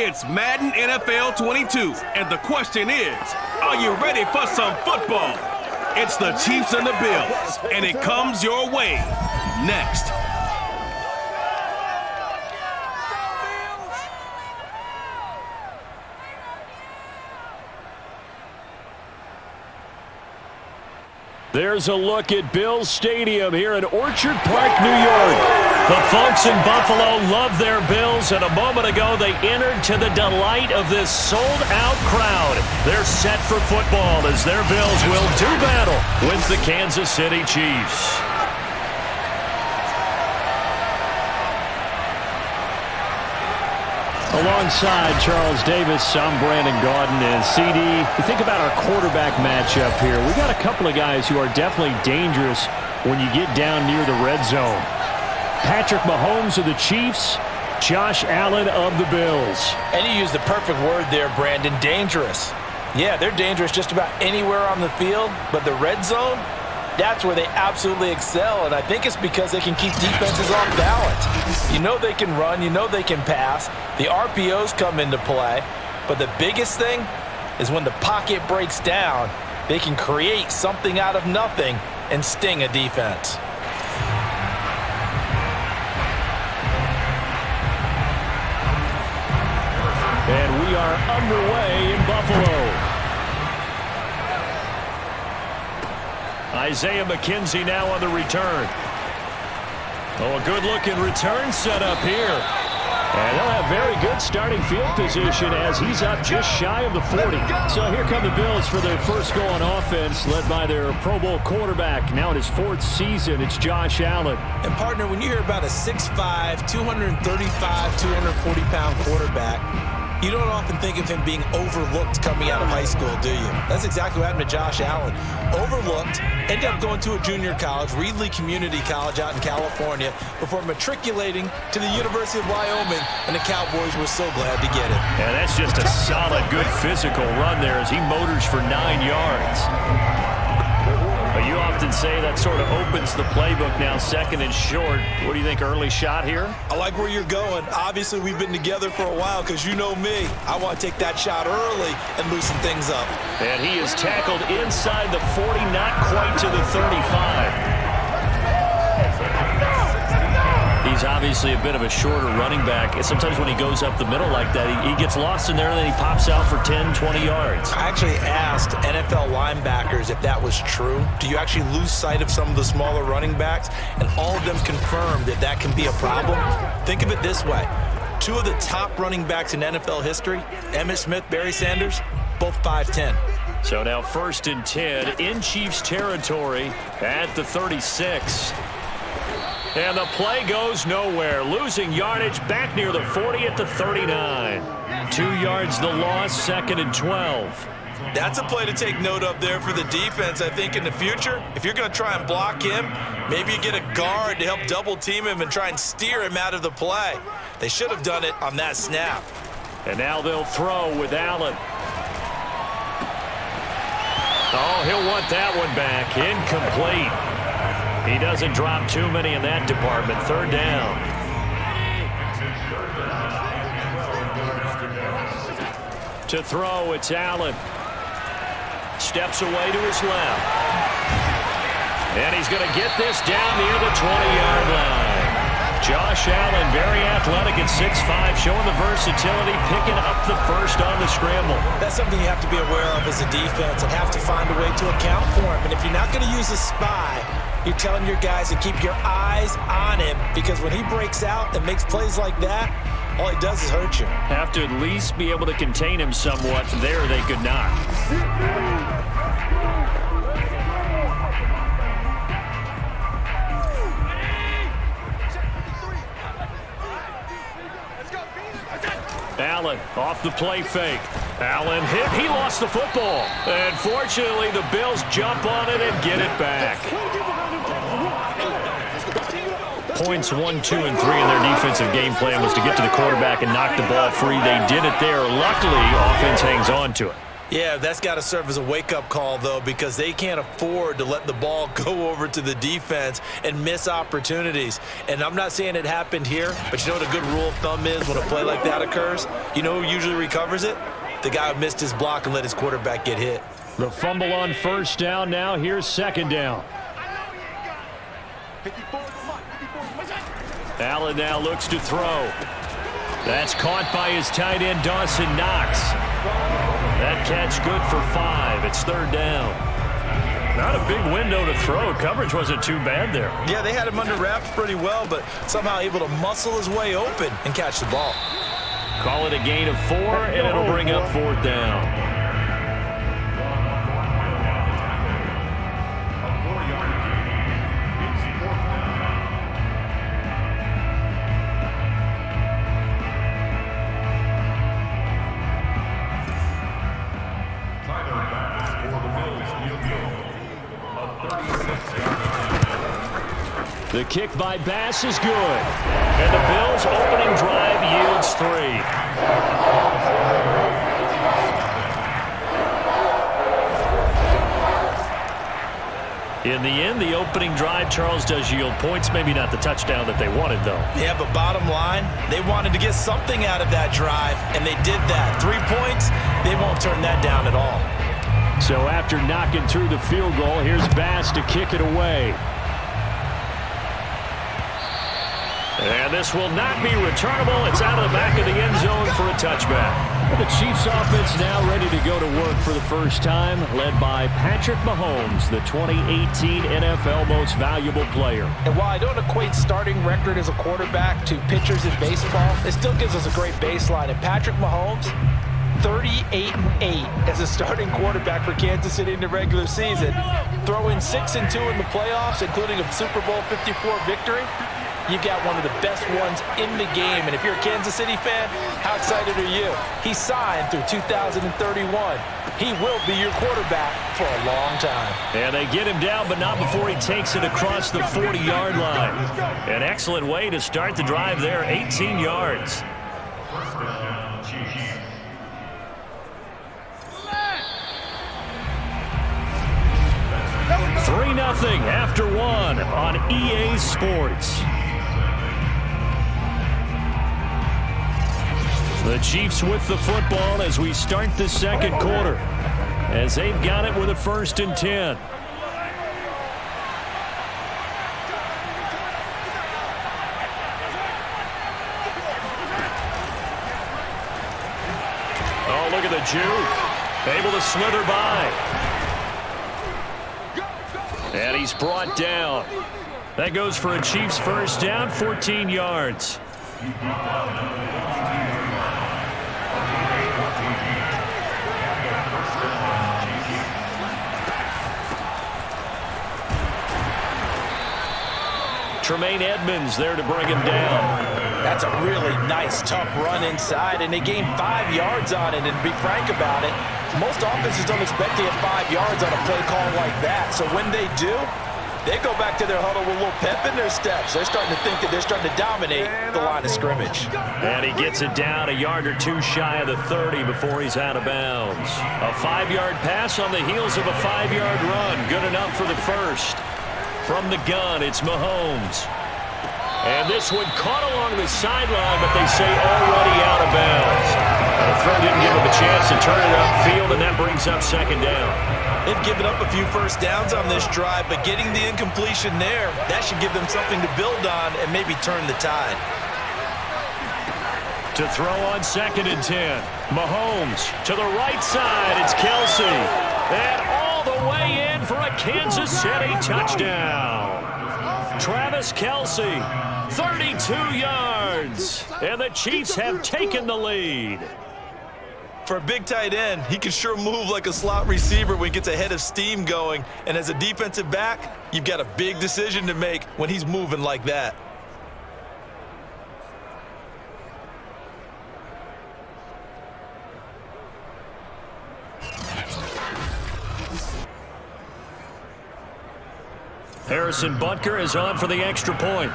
It's Madden NFL 22, and the question is, are you ready for some football? It's the Chiefs and the Bills, and it comes your way next. There's a look at Bills Stadium here in Orchard Park, New York. The folks in Buffalo love their Bills, and a moment ago they entered to the delight of this sold-out crowd. They're set for football as their Bills will do battle with the Kansas City Chiefs. Alongside Charles Davis, I'm Brandon Gaudin, and CD, you think about our quarterback matchup here. We got a couple of guys who are definitely dangerous when you get down near the red zone. Patrick Mahomes of the Chiefs, Josh Allen of the Bills. And you used the perfect word there, Brandon, dangerous. Yeah, they're dangerous just about anywhere on the field, but the red zone, that's where they absolutely excel, and I think it's because they can keep defenses off balance. You know they can run, you know they can pass. The RPOs come into play, but the biggest thing is when the pocket breaks down, they can create something out of nothing and sting a defense. And we are underway in Buffalo. Isaiah McKenzie now on the return. Oh, a good-looking return set up here. And they'll have very good starting field position as he's up just shy of the 40. So here come the Bills for their first go on offense, led by their Pro Bowl quarterback. Now in his fourth season, it's Josh Allen. And, partner, when you hear about a 6'5", 235, 240-pound quarterback, you don't often think of him being overlooked coming out of high school, do you? That's exactly what happened to Josh Allen. Overlooked, ended up going to a junior college, Reedley Community College out in California, before matriculating to the University of Wyoming, and the Cowboys were so glad to get him. Yeah, that's just a solid, good physical run there as he motors for 9 yards. But you often say that sort of opens the playbook now, second and short. What do you think, early shot here? I like where you're going. Obviously, we've been together for a while because you know me. I want to take that shot early and loosen things up. And he is tackled inside the 40, not quite to the 35. He's obviously a bit of a shorter running back. And sometimes when he goes up the middle like that, he gets lost in there and then he pops out for 10, 20 yards. I actually asked NFL linebackers if that was true. Do you actually lose sight of some of the smaller running backs? And all of them confirmed that that can be a problem. Think of it this way. Two of the top running backs in NFL history, Emmitt Smith, Barry Sanders, both 5'10". So now 1st and 10 in Chiefs territory at the 36. And the play goes nowhere. Losing yardage back near the 40 at the 39. 2 yards the loss, 2nd and 12. That's a play to take note of there for the defense, I think, in the future. If you're going to try and block him, maybe you get a guard to help double-team him and try and steer him out of the play. They should have done it on that snap. And now they'll throw with Allen. Oh, he'll want that one back. Incomplete. He doesn't drop too many in that department. 3rd down. To throw, it's Allen. Steps away to his left. And he's going to get this down near the 20-yard line. Josh Allen, very athletic at 6'5", showing the versatility, picking up the first on the scramble. That's something you have to be aware of as a defense and have to find a way to account for him. And if you're not going to use a spy, you're telling your guys to keep your eyes on him, because when he breaks out and makes plays like that, all he does is hurt you. Have to at least be able to contain him somewhat. There they could not. Allen off the play fake. Allen hit. He lost the football. And fortunately, the Bills jump on it and get it back. Points 1, 2, and 3 in their defensive game plan was to get to the quarterback and knock the ball free. They did it there. Luckily, offense hangs on to it. Yeah, that's got to serve as a wake-up call, though, because they can't afford to let the ball go over to the defense and miss opportunities. And I'm not saying it happened here, but you know what a good rule of thumb is when a play like that occurs? You know who usually recovers it? The guy who missed his block and let his quarterback get hit. The fumble on first down now. Here's second down. Allen now looks to throw. That's caught by his tight end, Dawson Knox. That catch good for 5. It's third down. Not a big window to throw. Coverage wasn't too bad there. Yeah, they had him under wraps pretty well, but somehow able to muscle his way open and catch the ball. Call it a gain of 4, and it'll bring up fourth down. The kick by Bass is good. And the Bills' opening drive yields 3. In the end, the opening drive, Charles, does yield points. Maybe not the touchdown that they wanted, though. Yeah, but bottom line, they wanted to get something out of that drive, and they did that. 3 points, they won't turn that down at all. So after knocking through the field goal, here's Bass to kick it away. And this will not be returnable. It's out of the back of the end zone for a touchback. The Chiefs offense now ready to go to work for the first time, led by Patrick Mahomes, the 2018 NFL Most Valuable Player. And while I don't equate starting record as a quarterback to pitchers in baseball, it still gives us a great baseline. And Patrick Mahomes, 38-8 as a starting quarterback for Kansas City in the regular season, throwing 6-2 in the playoffs, including a Super Bowl 54 victory. You've got one of the best ones in the game. And if you're a Kansas City fan, how excited are you? He signed through 2031. He will be your quarterback for a long time. And they get him down, but not before he takes it across the 40-yard line. An excellent way to start the drive there, 18 yards. 3-0 after 1 on EA Sports. The Chiefs with the football as we start the second quarter, as they've got it with a 1st and 10. Oh, look at the juke. Able to slither by. And he's brought down. That goes for a Chiefs first down, 14 yards. Tremaine Edmonds there to bring him down. That's a really nice, tough run inside, and they gained 5 yards on it. And to be frank about it, most offenses don't expect to get 5 yards on a play call like that. So when they do, they go back to their huddle with a little pep in their steps. They're starting to think that they're starting to dominate the line of scrimmage. And he gets it down a yard or two shy of the 30 before he's out of bounds. A 5-yard pass on the heels of a 5-yard run. Good enough for the first. From the gun, it's Mahomes. And this one caught along the sideline, but they say already out of bounds. The throw didn't give him a chance to turn it upfield, and that brings up second down. They've given up a few first downs on this drive, but getting the incompletion there, that should give them something to build on and maybe turn the tide. To throw on 2nd and 10. Mahomes to the right side. It's Kelsey. And all the way in for a Kansas City touchdown. Travis Kelsey, 32 yards. And the Chiefs have taken the lead. For a big tight end, he can sure move like a slot receiver when he gets a head of steam going. And as a defensive back, you've got a big decision to make when he's moving like that. Harrison Butker is on for the extra point.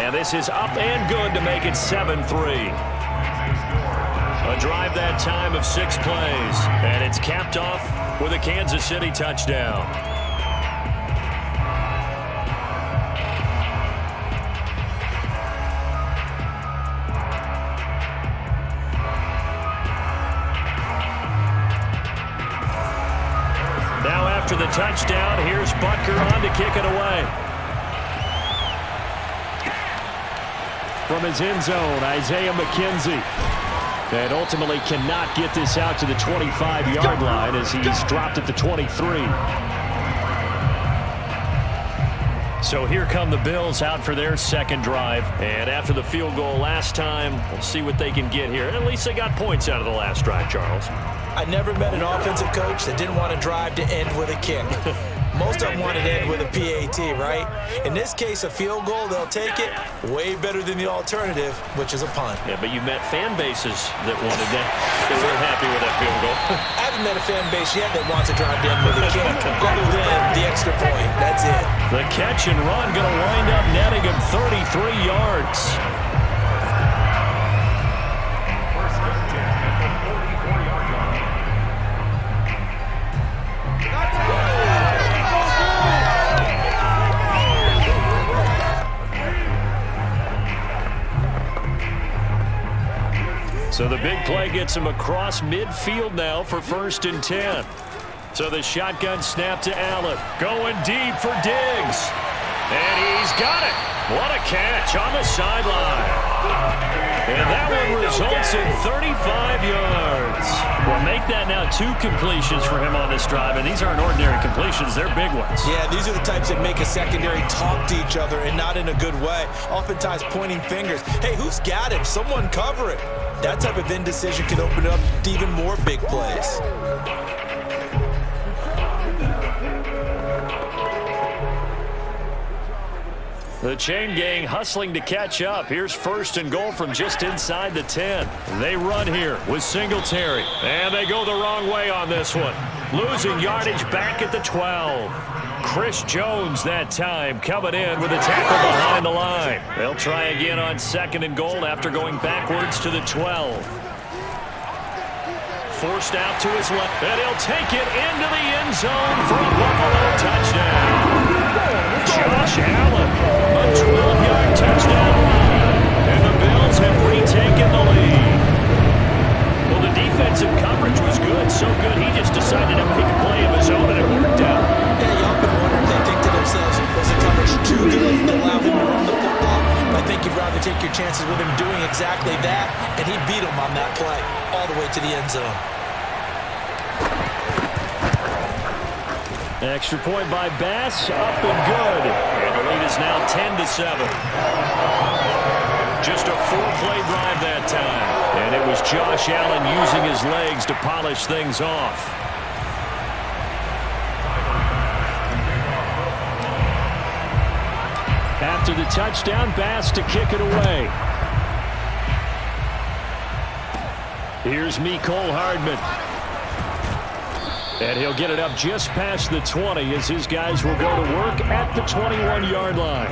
And this is up and good to make it 7-3. A drive that time of 6 plays. And it's capped off with a Kansas City touchdown. Now after the touchdown, here's Butker on to kick it away. From his end zone, Isaiah McKenzie. And ultimately cannot get this out to the 25-yard line as he's dropped at the 23. So here come the Bills out for their second drive. And after the field goal last time, we'll see what they can get here. At least they got points out of the last drive, Charles. I never met an offensive coach that didn't want to drive to end with a kick. Most of them wanted to end with a PAT, right? In this case, a field goal, they'll take it. Way better than the alternative, which is a punt. Yeah, but you met fan bases that wanted that. They weren't happy with that field goal. I haven't met a fan base yet that wants to drive to end with a kick, other than the extra point. That's it. The catch and run going to wind up netting him 33 yards. So the big play gets him across midfield now for 1st and 10. So the shotgun snap to Allen. Going deep for Diggs. And he's got it. What a catch on the sideline. And that one results in 35 yards. Well, make that now 2 completions for him on this drive. And these aren't ordinary completions. They're big ones. Yeah, these are the types that make a secondary talk to each other and not in a good way. Oftentimes pointing fingers. Hey, who's got him? Someone cover it. That type of indecision can open up to even more big plays. The chain gang hustling to catch up. Here's 1st and goal from just inside the 10. They run here with Singletary. And they go the wrong way on this one. Losing yardage back at the 12. Chris Jones that time coming in with a tackle behind the line. They'll try again on 2nd and goal after going backwards to the 12. Forced out to his left, and he'll take it into the end zone for a Buffalo touchdown. Josh Allen, a 12-yard touchdown run, and the Bills have retaken the lead. Well, the defensive coverage was good, so good he just decided to make a play of his own, and it worked out. Yeah, you often wonder if they think to themselves, was the coverage too good to allow him to run the football? I think you'd rather take your chances with him doing exactly that, and he beat him on that play all the way to the end zone. Extra point by Bass, up and good. And the lead is now 10-7. Just a 4-play drive that time. And it was Josh Allen using his legs to polish things off. After the touchdown, Bass to kick it away. Here's Mecole Hardman. And he'll get it up just past the 20 as his guys will go to work at the 21-yard line.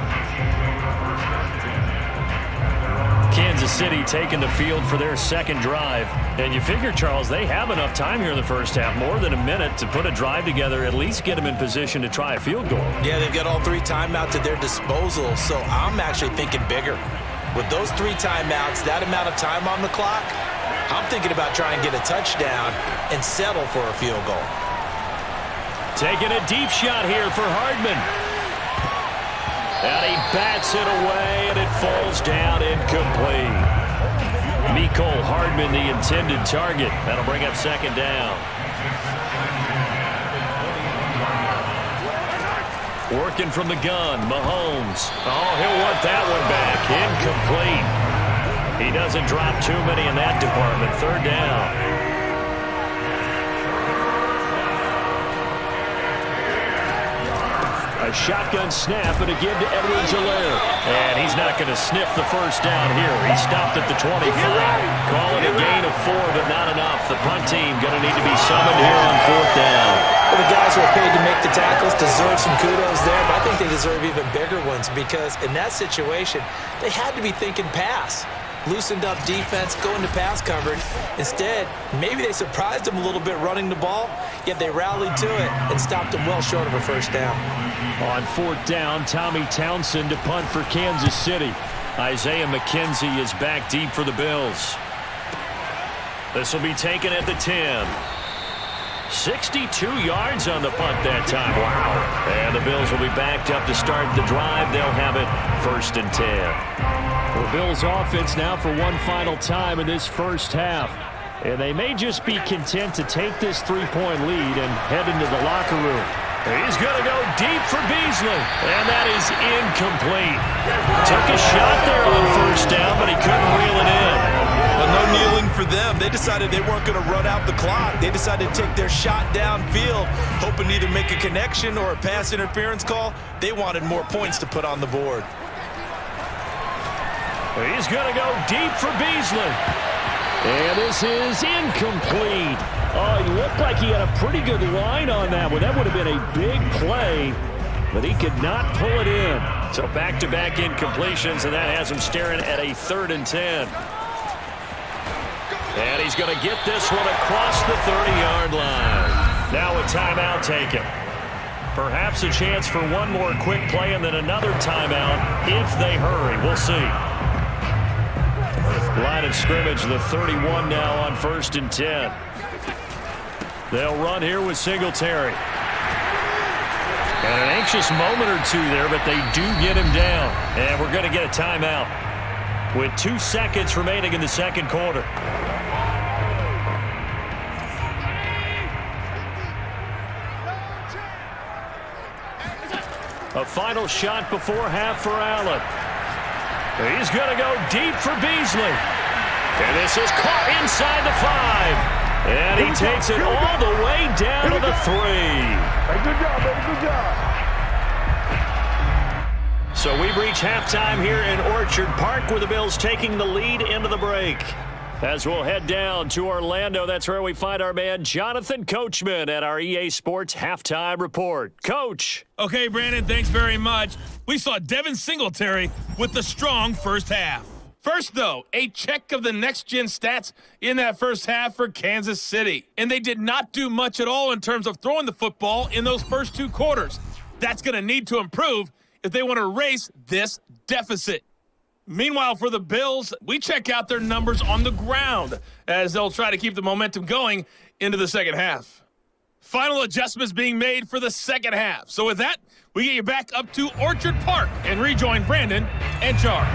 Kansas City taking the field for their second drive. And you figure, Charles, they have enough time here in the first half, more than a minute, to put a drive together, at least get them in position to try a field goal. Yeah, they've got all 3 timeouts at their disposal, so I'm actually thinking bigger. With those 3 timeouts, that amount of time on the clock, I'm thinking about trying to get a touchdown and settle for a field goal. Taking a deep shot here for Hardman. And he bats it away, and it falls down incomplete. Mecole Hardman, the intended target. That'll bring up 2nd down. Working from the gun, Mahomes. Oh, he'll want that one back. Incomplete. He doesn't drop too many in that department. 3rd down. A shotgun snap and a give to Edwards-Helaire. And he's not going to sniff the first down here. He stopped at the 25. Calling a gain of 4, but not enough. The punt team going to need to be summoned here on 4th down. Well, the guys who are paid to make the tackles deserve some kudos there, but I think they deserve even bigger ones because in that situation, they had to be thinking pass. Loosened up defense, going to pass coverage. Instead, maybe they surprised them a little bit running the ball, yet they rallied to it and stopped them well short of a first down. On fourth down, Tommy Townsend to punt for Kansas City. Isaiah McKenzie is back deep for the Bills. This will be taken at the 10. 62 yards on the punt that time. Wow. And the Bills will be backed up to start the drive. They'll have it 1st and 10. The Bills offense now for one final time in this first half. And they may just be content to take this 3-point lead and head into the locker room. He's going to go deep for Beasley. And that is incomplete. Took a shot there on first down, but he couldn't reel it in. Well, no kneeling for them. They decided they weren't going to run out the clock. They decided to take their shot downfield, hoping to either make a connection or a pass interference call. They wanted more points to put on the board. He's going to go deep for Beasley. And this is incomplete. Oh, he looked like he had a pretty good line on that one. That would have been a big play, but he could not pull it in. So back-to-back incompletions, and that has him staring at a 3rd and 10. And he's going to get this one across the 30-yard line. Now a timeout taken. Perhaps a chance for one more quick play and then another timeout if they hurry. We'll see. Line of scrimmage, the 31 now on 1st and 10. They'll run here with Singletary. And an anxious moment or two there, but they do get him down. And we're going to get a timeout with 2 seconds remaining in the second quarter. A final shot before half for Allen. He's going to go deep for Beasley. And this is caught inside the 5. And he takes it all the way down to the 3. Good job, baby. Good job. So we've reached halftime here in Orchard Park with the Bills taking the lead into the break. As we'll head down to Orlando, that's where we find our man Jonathan Coachman at our EA Sports Halftime Report. Coach. Okay, Brandon, thanks very much. We saw Devin Singletary with the strong first half. First, though, a check of the next-gen stats in that first half for Kansas City. And they did not do much at all in terms of throwing the football in those first 2 quarters. That's going to need to improve if they want to erase this deficit. Meanwhile, for the Bills, we check out their numbers on the ground as they'll try to keep the momentum going into the second half. Final adjustments being made for the second half. So with that, we get you back up to Orchard Park and rejoin Brandon and Charles.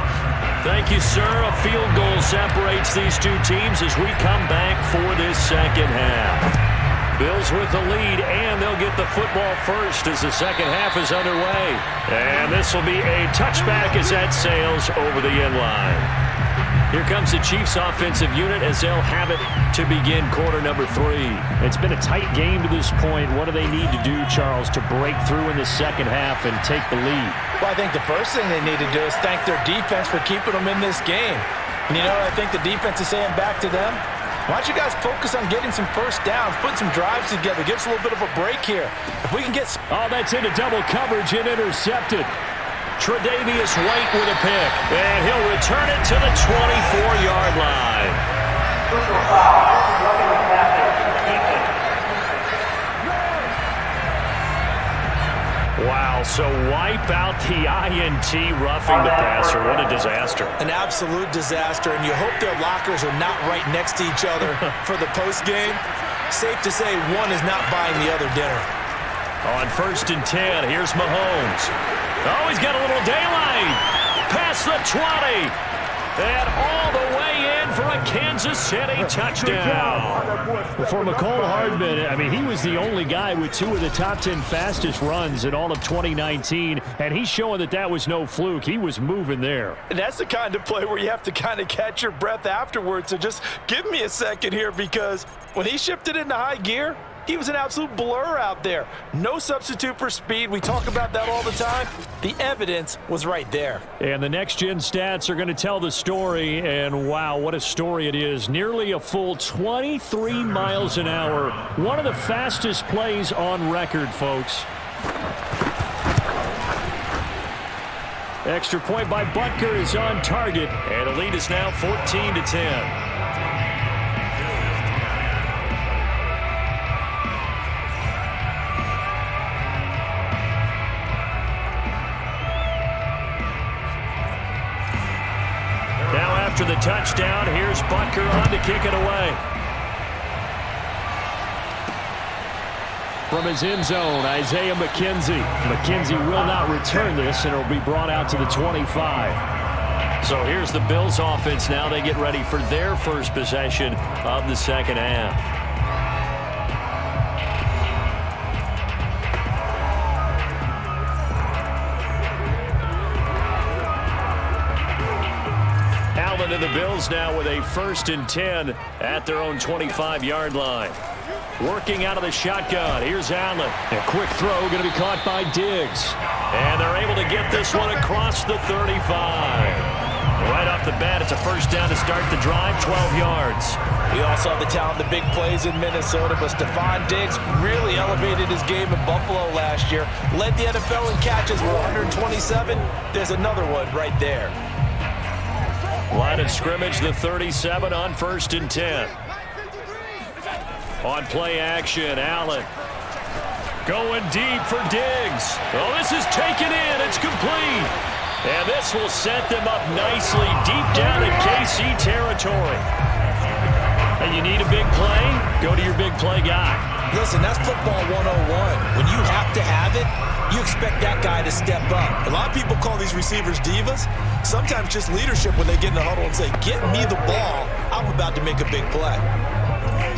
Thank you, sir. A field goal separates these 2 teams as we come back for this second half. Bills with the lead, and they'll get the football first as the second half is underway. And this will be a touchback as that sails over the end line. Here comes the Chiefs offensive unit as they'll have it to begin quarter number 3. It's been a tight game to this point. What do they need to do, Charles, to break through in the second half and take the lead? Well, I think the first thing they need to do is thank their defense for keeping them in this game. And you know what I think the defense is saying back to them? Why don't you guys focus on getting some first downs, put some drives together, give us a little bit of a break here. If we can get... Oh, that's into double coverage and intercepted. Tre'Davious White with a pick, and he'll return it to the 24-yard line. Wow, so wipe out the INT roughing the passer. What a disaster. An absolute disaster, and you hope their lockers are not right next to each other for the postgame. Safe to say one is not buying the other dinner. On 1st and 10, here's Mahomes. Oh, he's got a little daylight. Past the 20. And all the way in for a Kansas City touchdown. For McCole Hardman, I mean, he was the only guy with 2 of the top 10 fastest runs in all of 2019, and he's showing that that was no fluke. He was moving there. And that's the kind of play where you have to kind of catch your breath afterwards. So just give me a second here, because when he shifted into high gear, He was an absolute blur out there. No substitute for speed. We talk about that all the time. The evidence was right there. And the next-gen stats are going to tell the story, and wow, what a story it is. Nearly a full 23 miles an hour. One of the fastest plays on record, folks. Extra point by Butker is on target, and the lead is now 14-10. After the touchdown, here's Butker on to kick it away. From his end zone, Isaiah McKenzie. McKenzie will not return this, and it will be brought out to the 25. So here's the Bills offense now. They get ready for their first possession of the second half. To the Bills now with a 1st and 10 at their own 25-yard line. Working out of the shotgun. Here's Allen. A quick throw going to be caught by Diggs. And they're able to get this one across the 35. Right off the bat, it's a first down to start the drive, 12 yards. We all saw the talent, the big plays in Minnesota, but Stephon Diggs really elevated his game in Buffalo last year. Led the NFL in catches with 127. There's another one right there. Line of scrimmage, the 37 on 1st and 10. On play action, Allen. Going deep for Diggs. Oh, this is taken in. It's complete. And this will set them up nicely deep down in KC territory. And you need a big play? Go to your big play guy. Listen, that's football 101. When you have to have it, you expect that guy to step up. A lot of people call these receivers divas. Sometimes just leadership when they get in the huddle and say, get me the ball. I'm about to make a big play.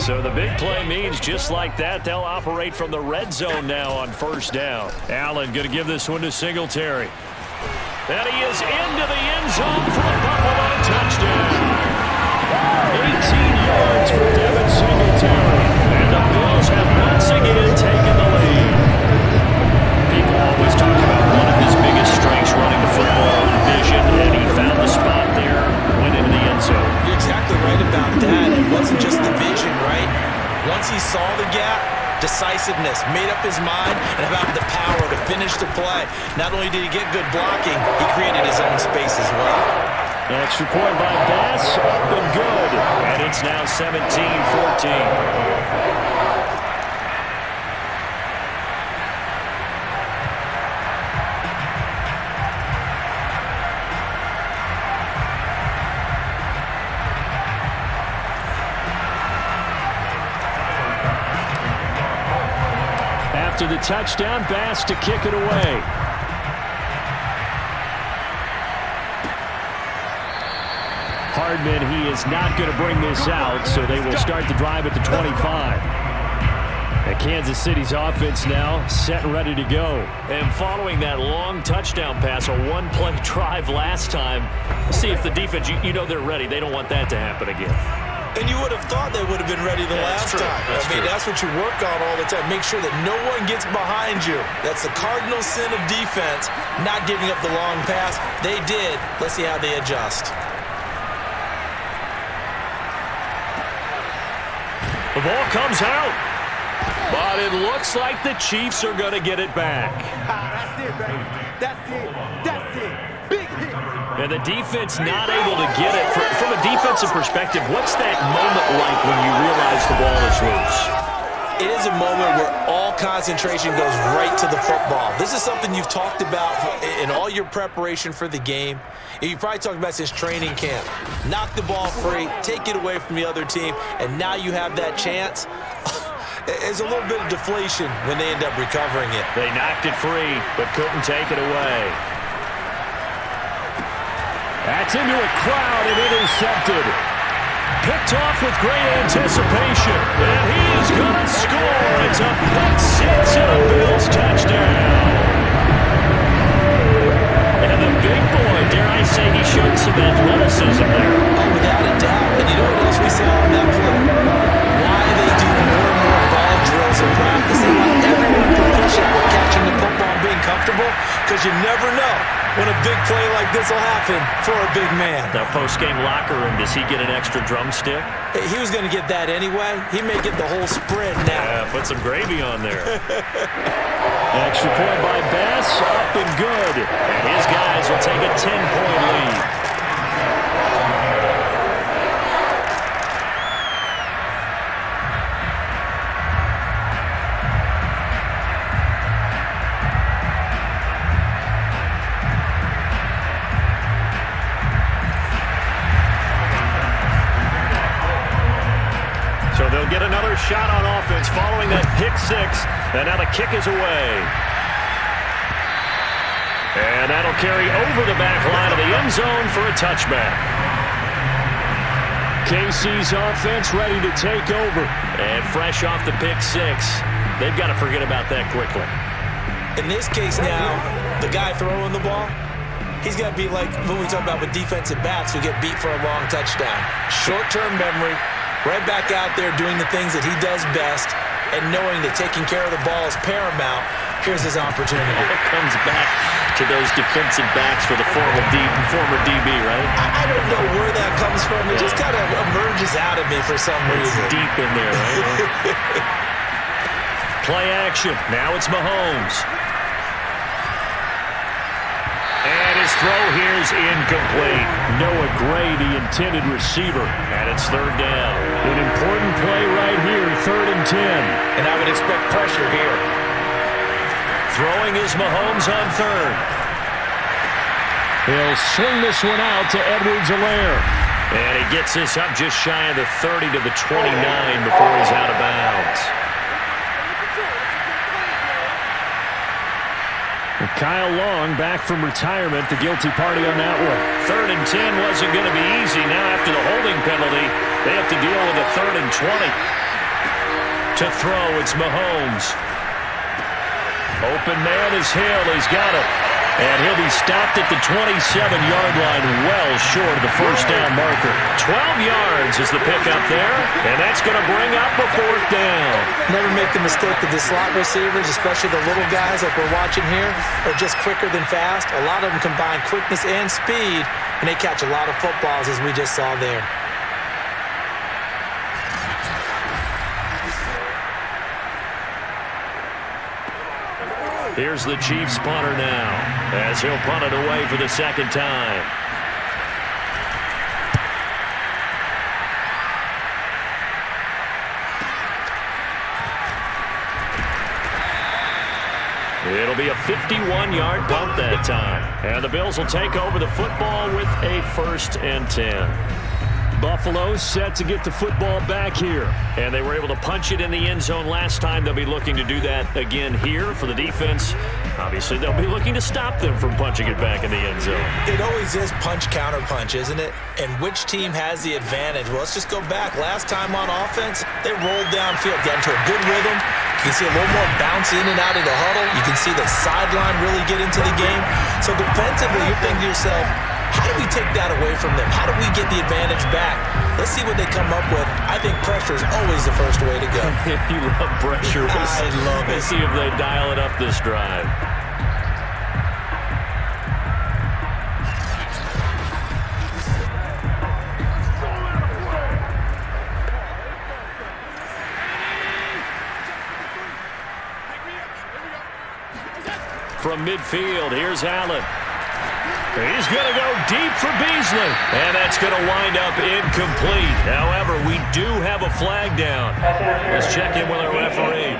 So the big play means just like that, they'll operate from the red zone now on 1st down. Allen going to give this one to Singletary. And he is into the end zone for a Buffalo touchdown. 18 yards for Devin Singletary. And the Bills have once again taken the lead. People always talk about one of his biggest strengths running the football, vision, and he found the spot there, went into the end zone. You're exactly right about that. It wasn't just the vision, right? Once he saw the gap, decisiveness, made up his mind, and about the power to finish the play. Not only did he get good blocking, he created his own space as well. Extra point by Bass, up and good. And it's now 17-14. After the touchdown, Bass to kick it away. Hardman, he is not going to bring this out, so they will start the drive at the 25. And Kansas City's offense now set and ready to go. And following that long touchdown pass, a one-play drive last time, see if the defense, you know they're ready. They don't want that to happen again. And you would have thought they would have been ready the last time. That's what you work on all the time. Make sure that no one gets behind you. That's the cardinal sin of defense, not giving up the long pass. They did. Let's see how they adjust. The ball comes out. But it looks like the Chiefs are going to get it back. That's it, baby. That's it. That's it. Big hit. And the defense not able to get it. From a defensive perspective, what's that moment like when you realize the ball is loose? It is a moment where all concentration goes right to the football. This is something you've talked about in all your preparation for the game. You probably talked about since training camp. Knock the ball free, take it away from the other team, and now you have that chance. There's a little bit of deflation when they end up recovering it. They knocked it free, but couldn't take it away. That's into a crowd and intercepted. Picked off with great anticipation. And he is going to score. It's a pick six and a Bills touchdown. And the big boy, dare I say, he showed some athleticism there. Oh, without a doubt. And you know what else we saw on that play? Why they do more and more ball drills when a big play like this will happen for a big man. Now, post-game locker room, does he get an extra drumstick? Hey, he was going to get that anyway. He may get the whole spread now. Yeah, put some gravy on there. Extra point by Bass, up and good. And his guys will take a 10-point lead. So they'll get another shot on offense following that pick six. And now the kick is away. And that'll carry over the back line of the end zone for a touchback. KC's offense ready to take over. And fresh off the pick six, they've got to forget about that quickly. In this case now, the guy throwing the ball, he's got to be like when we talk about with defensive backs who get beat for a long touchdown. Short-term memory, right back out there doing the things that he does best, and knowing that taking care of the ball is paramount. Here's his opportunity. It comes back to those defensive backs for the former DB, right? I don't know where that comes from. It just kind of emerges out of me for some reason. It's deep in there, right? Play action. Now it's Mahomes. And his throw here is incomplete. Noah Gray, the intended receiver, and it's third down. An important play right here, 3rd and 10. And I would expect pressure here. Throwing is Mahomes on third. He'll swing this one out to Edwards-Helaire. And he gets this up just shy of the 30 to the 29 before he's out of bounds. Kyle Long back from retirement, the guilty party on that one. 3rd and 10 wasn't going to be easy. Now after the holding penalty, they have to deal with a 3rd and 20. To throw, it's Mahomes. Open man is Hill. He's got it. And he'll be stopped at the 27-yard line, well short of the first down marker. 12 yards is the pickup there, and that's going to bring up a 4th down. Never make the mistake that the slot receivers, especially the little guys like we're watching here, are just quicker than fast. A lot of them combine quickness and speed, and they catch a lot of footballs, as we just saw there. Here's the Chiefs punter now, as he'll punt it away for the second time. It'll be a 51-yard punt that time. And the Bills will take over the football with a 1st and 10. Buffalo set to get the football back here. And they were able to punch it in the end zone last time. They'll be looking to do that again here for the defense. Obviously, they'll be looking to stop them from punching it back in the end zone. It always is punch-counter-punch, isn't it? And which team has the advantage? Well, let's just go back. Last time on offense, they rolled downfield, got into a good rhythm. You can see a little more bounce in and out of the huddle. You can see the sideline really get into the game. So defensively, you're thinking to yourself, how do we take that away from them? How do we get the advantage back? Let's see what they come up with. I think pressure is always the first way to go. You love pressure. I love it. Let's see if they dial it up this drive. From midfield, here's Allen. He's going to go deep for Beasley. And that's going to wind up incomplete. However, we do have a flag down. Let's check in with our referee.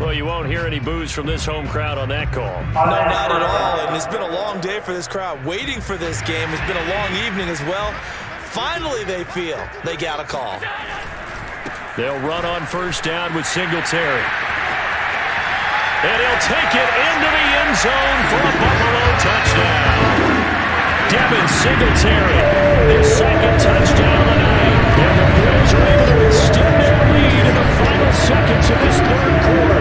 Well, you won't hear any boos from this home crowd on that call. No, not at all. And it's been a long day for this crowd waiting for this game. It's been a long evening as well. Finally, they feel they got a call. They'll run on first down with Singletary. And he'll take it into the end zone for a Buffalo touchdown. Devin Singletary, his second touchdown of the night. And the Bills are able to extend their lead in the final seconds of this 3rd quarter.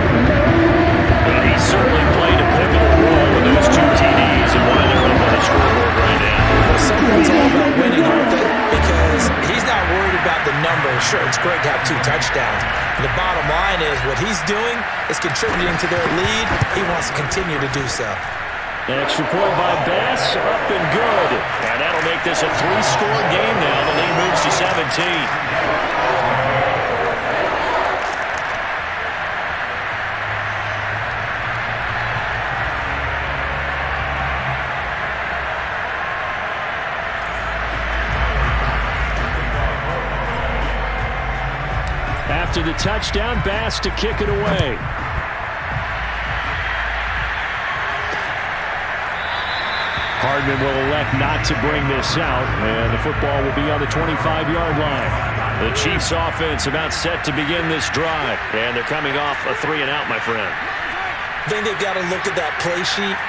And he certainly played a pivotal role with those 2 TDs and why they're up on the scoreboard right now. Well, someone's all about winning, aren't they? Because he's not worried about the numbers. sure it's great to have 2 touchdowns. And the bottom line is what he's doing is contributing to their lead. He wants to continue to do so. Extra point by Bass, up and good. And that'll make this a 3-score game now. The lead moves to 17. After the touchdown, Bass to kick it away. Hardman will elect not to bring this out, and the football will be on the 25-yard line. The Chiefs offense about set to begin this drive, and they're coming off a 3-and-out, my friend. I think they've got to look at that play sheet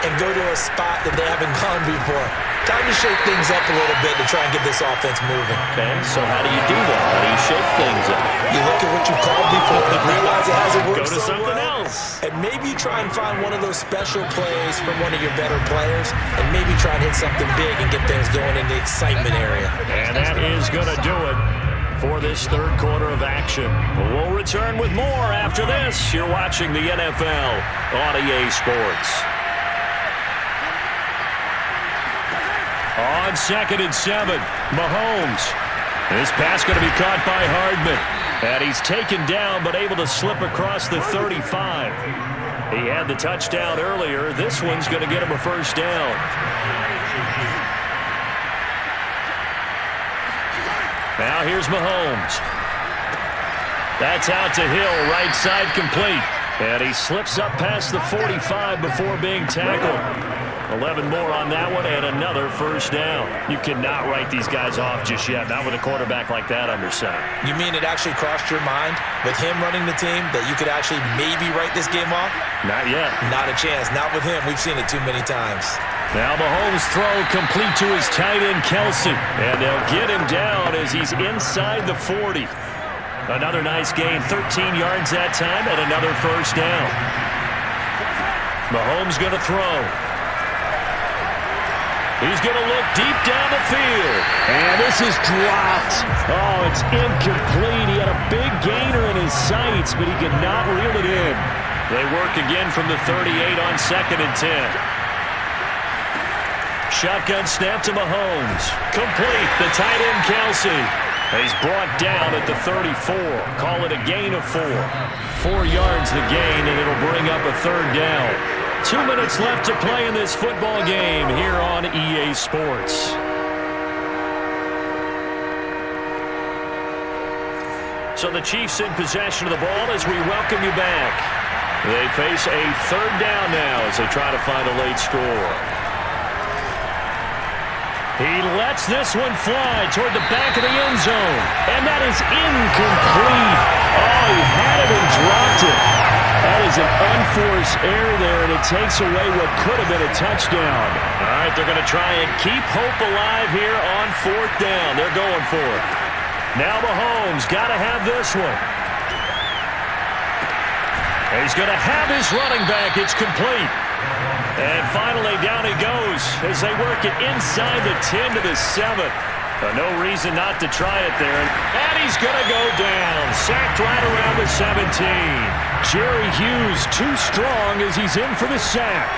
and go to a spot that they haven't gone before. Time to shake things up a little bit to try and get this offense moving. Okay, so how do you do that? How do you shake things up? You look at what you called before and realize it hasn't worked Go to so something well. else. And maybe you try and find one of those special plays from one of your better players and maybe try and hit something big and get things going in the excitement area. And that is going to do it for this third quarter of action. We'll return with more after this. You're watching the NFL on EA Sports. On 2nd and 7, Mahomes. This pass going to be caught by Hardman. And he's taken down but able to slip across the 35. He had the touchdown earlier. This one's going to get him a first down. Now here's Mahomes. That's out to Hill, right side complete. And he slips up past the 45 before being tackled. 11 more on that one and another first down. You cannot write these guys off just yet, not with a quarterback like that under center. You mean it actually crossed your mind with him running the team that you could actually maybe write this game off? Not yet. Not a chance. Not with him. We've seen it too many times. Now Mahomes' throw complete to his tight end, Kelsey. And they'll get him down as he's inside the 40. Another nice gain, 13 yards that time, and another first down. Mahomes going to throw. He's going to look deep down the field. And this is dropped. Oh, it's incomplete. He had a big gainer in his sights, but he could not reel it in. They work again from the 38 on 2nd and 10. Shotgun snap to Mahomes. Complete. The tight end, Kelsey. He's brought down at the 34. Call it a gain of 4. 4 yards the gain, and it'll bring up a third down. 2 minutes left to play in this football game here on EA Sports. So the Chiefs in possession of the ball as we welcome you back. They face a third down now as they try to find a late score. He lets this one fly toward the back of the end zone. And that is incomplete. Oh, he had it and dropped it. That is an unforced error there, and it takes away what could have been a touchdown. All right, they're going to try and keep hope alive here on 4th down. They're going for it. Now Mahomes got to have this one. And he's going to have his running back. It's complete. And finally, down he goes as they work it inside the 10 to the 7. No reason not to try it there. And he's going to go down. Sacked right around the 17. Jerry Hughes too strong as he's in for the sack.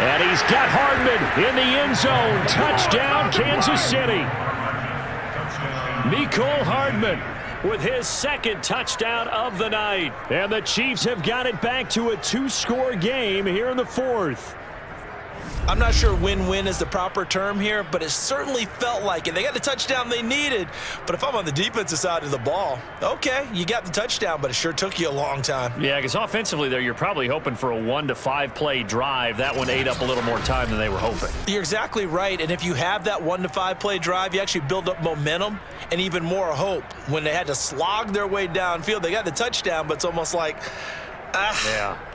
And he's got Hardman in the end zone. Touchdown, Kansas City. Mecole Hardman with his second touchdown of the night. And the Chiefs have got it back to a 2-score game here in the 4th. I'm not sure win-win is the proper term here, but it certainly felt like it. They got the touchdown they needed, but if I'm on the defensive side of the ball, okay, you got the touchdown, but it sure took you a long time. Yeah, because offensively there, you're probably hoping for a 1 to 5 play drive. That one ate up a little more time than they were hoping. You're exactly right, and if you have that 1 to 5 play drive, you actually build up momentum and even more hope. When they had to slog their way downfield, they got the touchdown, but it's almost like,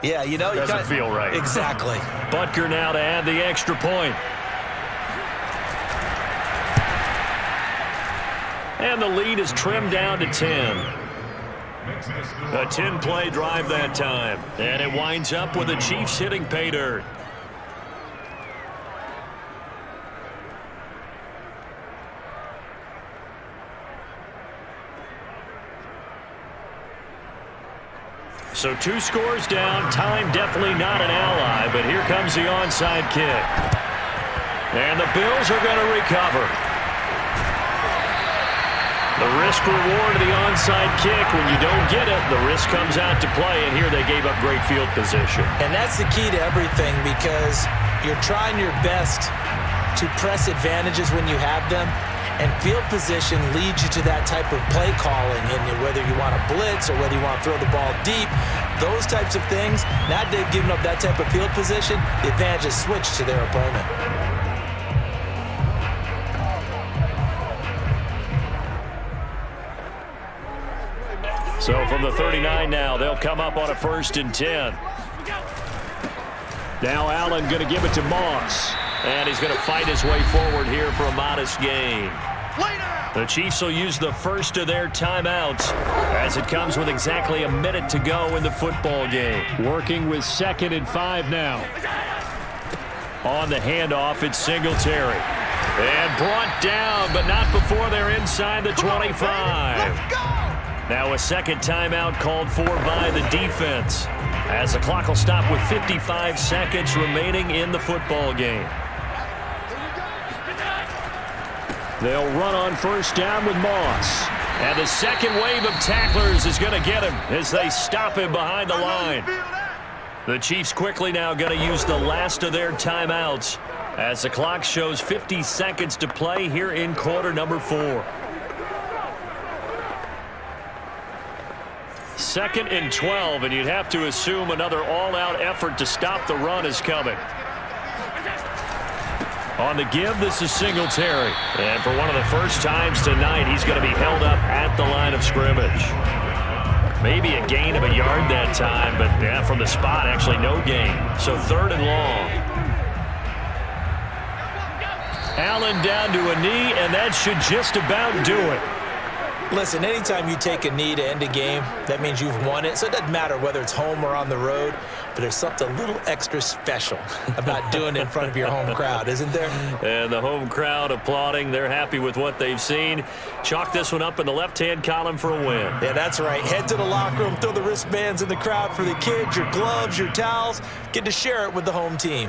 yeah, you know, doesn't feel right. Exactly. Butker now to add the extra point. And the lead is trimmed down to 10. A 10-play drive that time. And it winds up with the Chiefs hitting pay dirt. So 2 scores down. Time definitely not an ally, but here comes the onside kick. And the Bills are going to recover. The risk reward of the onside kick, when you don't get it, the risk comes out to play, and here they gave up great field position. And that's the key to everything, because you're trying your best to press advantages when you have them, and field position leads you to that type of play calling, and whether you want to blitz or whether you want to throw the ball deep, those types of things. Now they've given up that type of field position, the advantage is switched to their opponent. So from the 39 now, they'll come up on a 1st and 10. Now Allen going to give it to Moss. And he's going to fight his way forward here for a modest gain. The Chiefs will use the first of their timeouts as it comes with exactly a minute to go in the football game. Working with 2nd and 5 now. On the handoff, it's Singletary. And brought down, but not before they're inside the 25. Now a 2nd timeout called for by the defense, as the clock will stop with 55 seconds remaining in the football game. They'll run on 1st down with Moss. And the second wave of tacklers is going to get him as they stop him behind the line. The Chiefs quickly now going to use the last of their timeouts as the clock shows 50 seconds to play here in quarter number 4. 2nd and 12, and you'd have to assume another all-out effort to stop the run is coming. On the give, this is Singletary. And for one of the first times tonight, he's going to be held up at the line of scrimmage. Maybe a gain of a yard that time, but yeah, from the spot, actually no gain. So 3rd and long. Allen down to a knee, and that should just about do it. Listen, anytime you take a knee to end a game, that means you've won it. So it doesn't matter whether it's home or on the road, but there's something a little extra special about doing it in front of your home crowd, isn't there? And the home crowd applauding. They're happy with what they've seen. Chalk this one up in the left-hand column for a win. Yeah, that's right. Head to the locker room, throw the wristbands in the crowd for the kids, your gloves, your towels. Get to share it with the home team.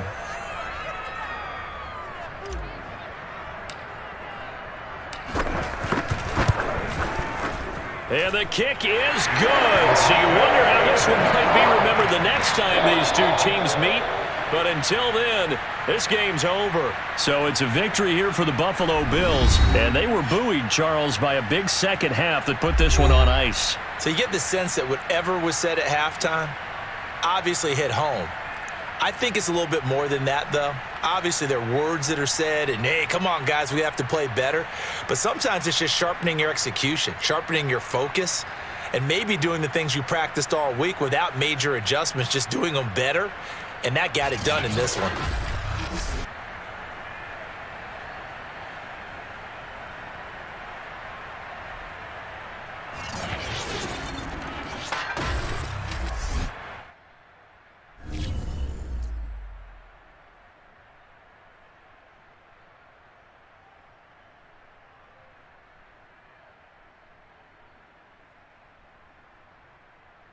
And the kick is good. So you wonder how this one might be remembered the next time these two teams meet. But until then, this game's over. So it's a victory here for the Buffalo Bills. And they were buoyed, Charles, by a big 2nd half that put this one on ice. So you get the sense that whatever was said at halftime obviously hit home. I think it's a little bit more than that, though. Obviously, there are words that are said, and, hey, come on, guys, we have to play better. But sometimes it's just sharpening your execution, sharpening your focus, and maybe doing the things you practiced all week without major adjustments, just doing them better. And that got it done in this one.